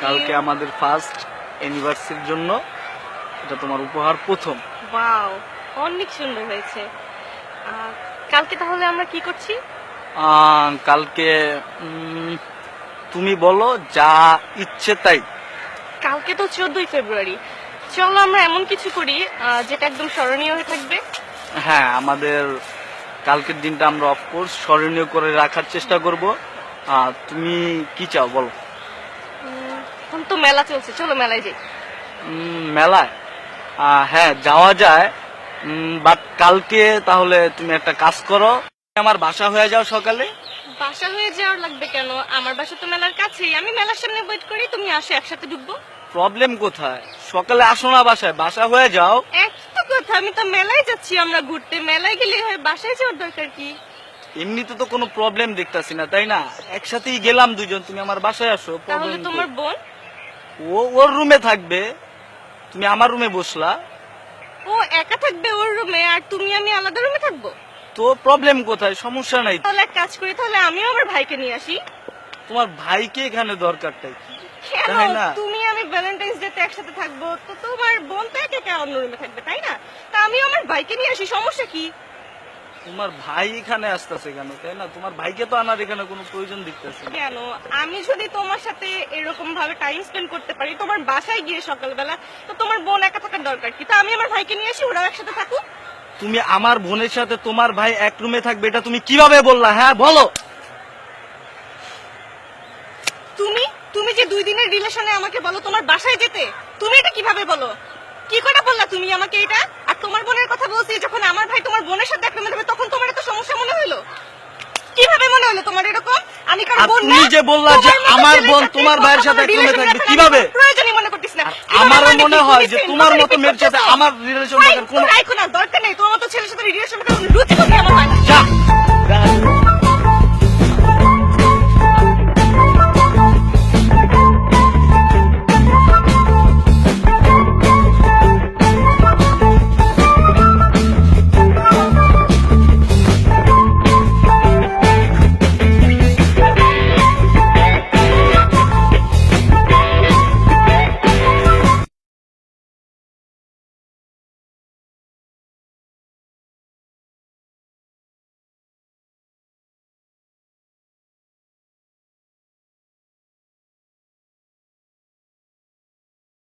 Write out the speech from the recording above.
কালকে আমাদের ফার্স্ট অ্যানিভার্সারির জন্য এটা তোমার উপহার প্রথম। ওয়াও, অনেক সুন্দর হয়েছে। কালকে তাহলে আমরা কি করছি? কালকে তুমি বলো, যা ইচ্ছে তাই। কালকে তো 14ই ফেব্রুয়ারি, চলো আমরা এমন কিছু করি যেটা একদম স্মরণীয় হয়ে থাকবে। হ্যাঁ, আমাদের কালকের দিনটা আমরা অফকোর্স স্মরণীয় করে রাখার চেষ্টা করব। তুমি কি চাও বলো? এখন তো মেলা চলছে, চলো মেলায় যাই। মেলায়? হ্যাঁ, যাওয়া যায়। বাট কালকে তাহলে তুমি একটা কাজ করো, আমার বাসা হয়ে যাও সকালে। বাসা হয়ে যাওয়ার লাগবে কেন? আমার বাসা তো মেলার কাছেই, আমি মেলার সামনে ওয়েট করি, তুমি আসো একসাথে ঢুকবো। প্রবলেম কোথায়? সকালে আসো না বাসায়, বাসা হয়ে যাও। একই তো কথা, আমি তো মেলায় যাচ্ছি আমরা ঘুরতে, মেলায় গেলে হয়, বাসায় যাওয়ার দরকার কি? এমনিতে তো কোনো প্রবলেম দেখতাছি না, তাই না? একসাথেই গেলাম দুজন, তুমি আমার বাসায় আসো। তাহলে তোমার বোন? ওর রুমে থাকবে, তুমি আমার রুমে বসলা। ও একা থাকবে ওর রুমে, আর তুমি আমি আলাদা রুমে থাকবো? তো প্রবলেম কোথায়? সমস্যা নাই। তাহলে এক কাজ করি, তাহলে আমিও আমার ভাইকে নিয়ে আসি। তোমার ভাইকে এখানে দরকারটাই কি? কেন? তাই না? তুমি আমি ভ্যালেন্টাইন্স ডে তে একসাথে থাকবো, তো তোমার বোন তো একা একা অন্য রুমে থাকবে, তাই না? তা আমিও আমার ভাইকে নিয়ে আসি, সমস্যা কি? তোমার ভাই এখানে আসতেছে কেন, তাই না? তোমার ভাইকে তো আনার এখানে কোনো প্রয়োজন দেখতেছে না। কেন? আমি যদি তোমার সাথে এরকম ভাবে টাইম স্পেন্ড করতে পারি তোমার বাসায় গিয়ে সকালবেলা, তো তোমার বোন একা থাকার দরকার কি? তা আমি আমার ভাইকে নিয়ে আসি, ওরাও একসাথে থাকুক। তুমি আমার বোনের সাথে তোমার ভাই এক রুমে থাকবে, এটা তুমি কিভাবে বললা? হ্যাঁ বলো। তুমি তুমি যে 2 দিনের রিলেশনে আমাকে বলো তোমার বাসায় যেতে, তুমি এটা কিভাবে বলো? কি করে বললা তুমি আমাকে এটা? আর তোমার বোনের কথা বলছি, যখন আমার ভাই তোমার বোনের সাথে এক রুমে থাকবে তখন তোমার এত সমস্যা মনে হলো? কিভাবে মনে হলো তোমার এরকম? আমি কার আর বোন না? তুমি যে বললা যে আমার বোন তোমার ভাইয়ের সাথে এক রুমে থাকবে, কিভাবে? প্রয়োজনই মনে করতিস না। আমারও মনে হয় যে তোমার মতো মেয়ের সাথে আমার রিলেশন থাকার কোনো রাখো না, দরকার নেই। তোমার মতো ছেলের সাথে রিলেশন করার রুচি আমার হয় না। যা